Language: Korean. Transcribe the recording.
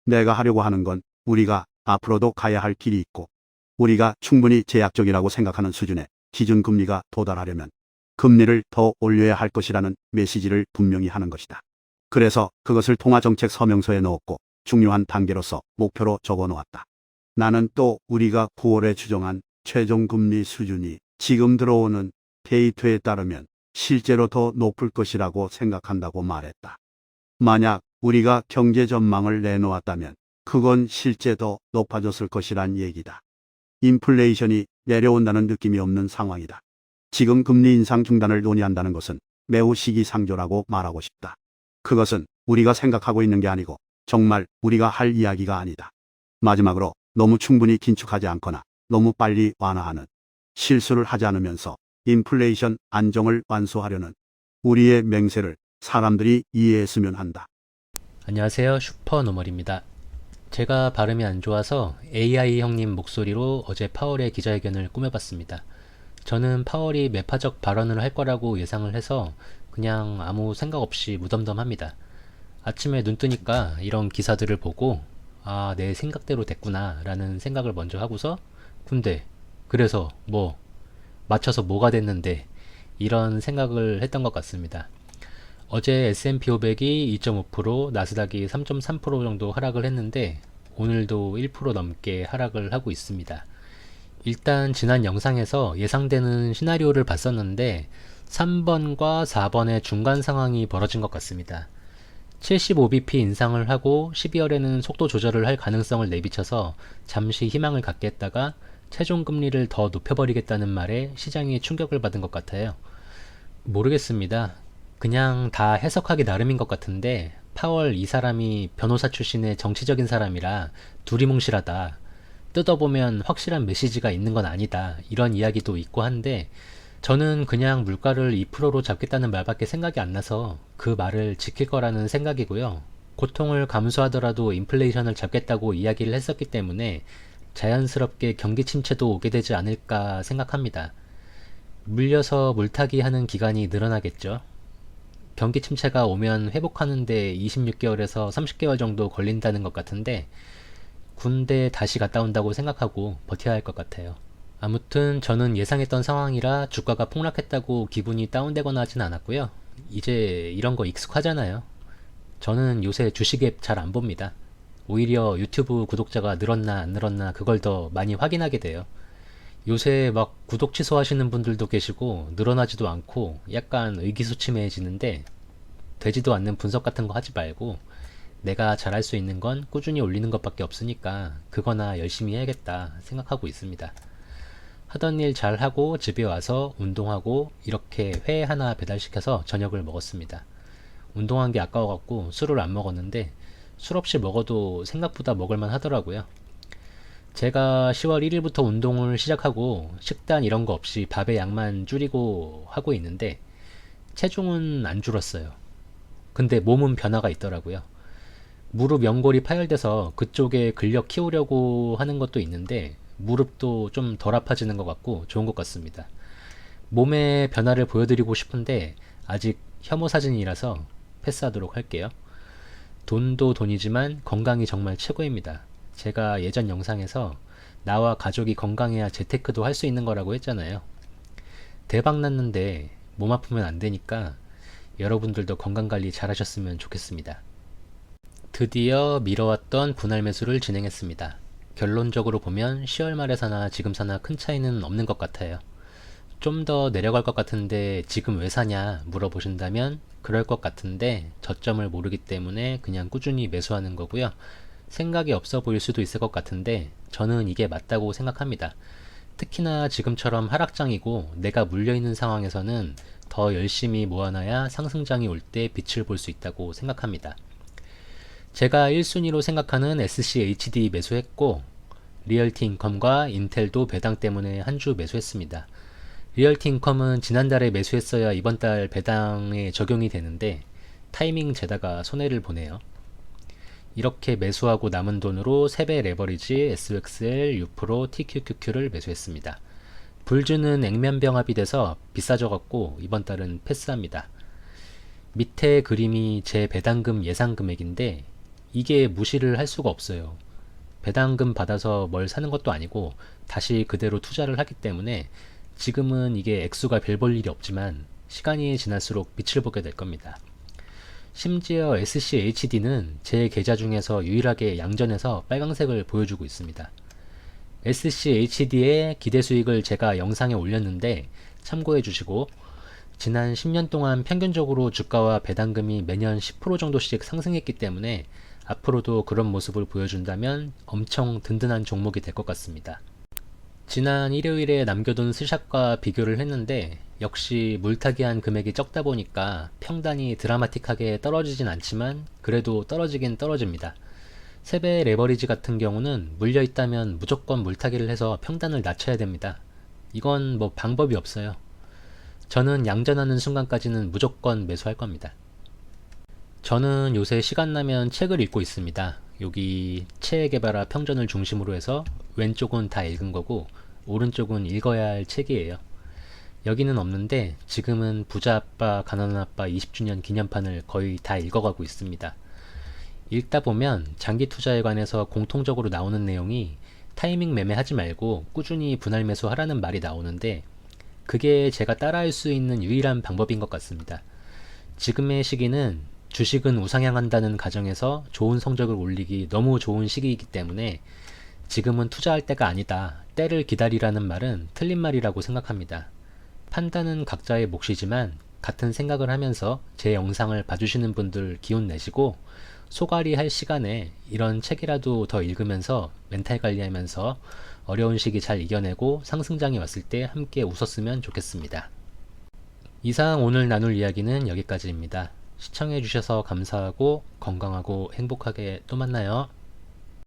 내가 하려고 하는 건 우리가 앞으로도 가야 할 길이 있고 우리가 충분히 제약적이라고 생각하는 수준의 기준금리가 도달하려면 금리를 더 올려야 할 것이라는 메시지를 분명히 하는 것이다. 그래서 그것을 통화정책 서명서에 넣었고 중요한 단계로서 목표로 적어놓았다. 나는 또 우리가 9월에 추정한 최종금리 수준이 지금 들어오는 데이터에 따르면 실제로 더 높을 것이라고 생각한다고 말했다. 만약 우리가 경제 전망을 내놓았다면 그건 실제 더 높아졌을 것이란 얘기다. 인플레이션이 내려온다는 느낌이 없는 상황이다. 지금 금리 인상 중단을 논의한다는 것은 매우 시기상조라고 말하고 싶다. 그것은 우리가 생각하고 있는 게 아니고 정말 우리가 할 이야기가 아니다. 마지막으로 너무 충분히 긴축하지 않거나 너무 빨리 완화하는 실수를 하지 않으면서 인플레이션 안정을 완수하려는 우리의 맹세를 사람들이 이해했으면 한다. 안녕하세요. 슈퍼노멀입니다. 제가 발음이 안 좋아서 AI 형님 목소리로 어제 파월의 기자회견을 꾸며봤습니다. 저는 파월이 매파적 발언을 할 거라고 예상을 해서 그냥 아무 생각 없이 무덤덤합니다. 아침에 눈 뜨니까 이런 기사들을 보고 아, 내 생각대로 됐구나 라는 생각을 먼저 하고서 근데 그래서 뭐 맞춰서 뭐가 됐는데 이런 생각을 했던 것 같습니다. 어제 S&P 500이 2.5%, 나스닥이 3.3% 정도 하락을 했는데 오늘도 1% 넘게 하락을 하고 있습니다. 일단 지난 영상에서 예상되는 시나리오를 봤었는데 3번과 4번의 중간 상황이 벌어진 것 같습니다. 75bp 인상을 하고 12월에는 속도 조절을 할 가능성을 내비쳐서 잠시 희망을 갖게 했다가 최종 금리를 더 높여버리겠다는 말에 시장이 충격을 받은 것 같아요. 모르겠습니다. 그냥 다 해석하기 나름인 것 같은데 파월 이 사람이 변호사 출신의 정치적인 사람이라 두리뭉실하다. 뜯어보면 확실한 메시지가 있는 건 아니다. 이런 이야기도 있고 한데 저는 그냥 물가를 2%로 잡겠다는 말밖에 생각이 안 나서 그 말을 지킬 거라는 생각이고요. 고통을 감수하더라도 인플레이션을 잡겠다고 이야기를 했었기 때문에 자연스럽게 경기 침체도 오게 되지 않을까 생각합니다. 물려서 물타기 하는 기간이 늘어나겠죠. 경기 침체가 오면 회복하는데 26개월에서 30개월 정도 걸린다는 것 같은데 군대 다시 갔다 온다고 생각하고 버텨야 할 것 같아요. 아무튼 저는 예상했던 상황이라 주가가 폭락했다고 기분이 다운되거나 하진 않았고요. 이제 이런 거 익숙하잖아요. 저는 요새 주식 앱 잘 안 봅니다. 오히려 유튜브 구독자가 늘었나 안 늘었나 그걸 더 많이 확인하게 돼요. 요새 막 구독 취소하시는 분들도 계시고 늘어나지도 않고 약간 의기소침해지는데 되지도 않는 분석 같은 거 하지 말고 내가 잘할 수 있는 건 꾸준히 올리는 것밖에 없으니까 그거나 열심히 해야겠다 생각하고 있습니다. 하던 일 잘하고 집에 와서 운동하고 이렇게 회 하나 배달시켜서 저녁을 먹었습니다. 운동한 게 아까워갖고 술을 안 먹었는데 술 없이 먹어도 생각보다 먹을만 하더라고요. 제가 10월 1일부터 운동을 시작하고 식단 이런 거 없이 밥의 양만 줄이고 하고 있는데 체중은 안 줄었어요. 근데 몸은 변화가 있더라고요. 무릎 연골이 파열돼서 그쪽에 근력 키우려고 하는 것도 있는데 무릎도 좀 덜 아파지는 것 같고 좋은 것 같습니다. 몸의 변화를 보여드리고 싶은데 아직 혐오 사진이라서 패스하도록 할게요. 돈도 돈이지만 건강이 정말 최고입니다. 제가 예전 영상에서 나와 가족이 건강해야 재테크도 할 수 있는 거라고 했잖아요. 대박 났는데 몸 아프면 안 되니까 여러분들도 건강관리 잘 하셨으면 좋겠습니다. 드디어 미뤄왔던 분할 매수를 진행했습니다. 결론적으로 보면 10월 말에 사나 지금 사나 큰 차이는 없는 것 같아요. 좀 더 내려갈 것 같은데 지금 왜 사냐 물어보신다면 그럴 것 같은데 저점을 모르기 때문에 그냥 꾸준히 매수하는 거고요. 생각이 없어 보일 수도 있을 것 같은데 저는 이게 맞다고 생각합니다. 특히나 지금처럼 하락장이고 내가 물려있는 상황에서는 더 열심히 모아놔야 상승장이 올 때 빛을 볼 수 있다고 생각합니다. 제가 1순위로 생각하는 SCHD 매수했고 리얼티 인컴과 인텔도 배당 때문에 한 주 매수했습니다. 리얼티 인컴은 지난달에 매수했어야 이번달 배당에 적용이 되는데 타이밍 재다가 손해를 보네요. 이렇게 매수하고 남은 돈으로 3배 레버리지 SXL, 유프로, TQQQ를 매수했습니다. 불주는 액면병합이 돼서 비싸져갖고 이번 달은 패스합니다. 밑에 그림이 제 배당금 예상 금액인데 이게 무시를 할 수가 없어요. 배당금 받아서 뭘 사는 것도 아니고 다시 그대로 투자를 하기 때문에 지금은 이게 액수가 별 볼 일이 없지만 시간이 지날수록 빛을 보게 될 겁니다. 심지어 SCHD는 제 계좌 중에서 유일하게 양전에서 빨강색을 보여주고 있습니다. SCHD의 기대 수익을 제가 영상에 올렸는데 참고해 주시고, 지난 10년 동안 평균적으로 주가와 배당금이 매년 10% 정도씩 상승했기 때문에 앞으로도 그런 모습을 보여준다면 엄청 든든한 종목이 될 것 같습니다. 지난 일요일에 남겨둔 스샷과 비교를 했는데 역시 물타기한 금액이 적다 보니까 평단이 드라마틱하게 떨어지진 않지만 그래도 떨어지긴 떨어집니다. 세배 레버리지 같은 경우는 물려있다면 무조건 물타기를 해서 평단을 낮춰야 됩니다. 이건 뭐 방법이 없어요. 저는 양전하는 순간까지는 무조건 매수할 겁니다. 저는 요새 시간 나면 책을 읽고 있습니다. 여기 체개발화 평전을 중심으로 해서 왼쪽은 다 읽은 거고 오른쪽은 읽어야 할 책이에요. 여기는 없는데 지금은 부자 아빠 가난한 아빠 20주년 기념판을 거의 다 읽어가고 있습니다. 읽다 보면 장기 투자에 관해서 공통적으로 나오는 내용이 타이밍 매매하지 말고 꾸준히 분할 매수하라는 말이 나오는데 그게 제가 따라할 수 있는 유일한 방법인 것 같습니다. 지금의 시기는 주식은 우상향한다는 가정에서 좋은 성적을 올리기 너무 좋은 시기이기 때문에 지금은 투자할 때가 아니다. 때를 기다리라는 말은 틀린 말이라고 생각합니다. 판단은 각자의 몫이지만 같은 생각을 하면서 제 영상을 봐주시는 분들 기운 내시고 소갈이 할 시간에 이런 책이라도 더 읽으면서 멘탈 관리하면서 어려운 시기 잘 이겨내고 상승장이 왔을 때 함께 웃었으면 좋겠습니다. 이상 오늘 나눌 이야기는 여기까지입니다. 시청해주셔서 감사하고 건강하고 행복하게 또 만나요.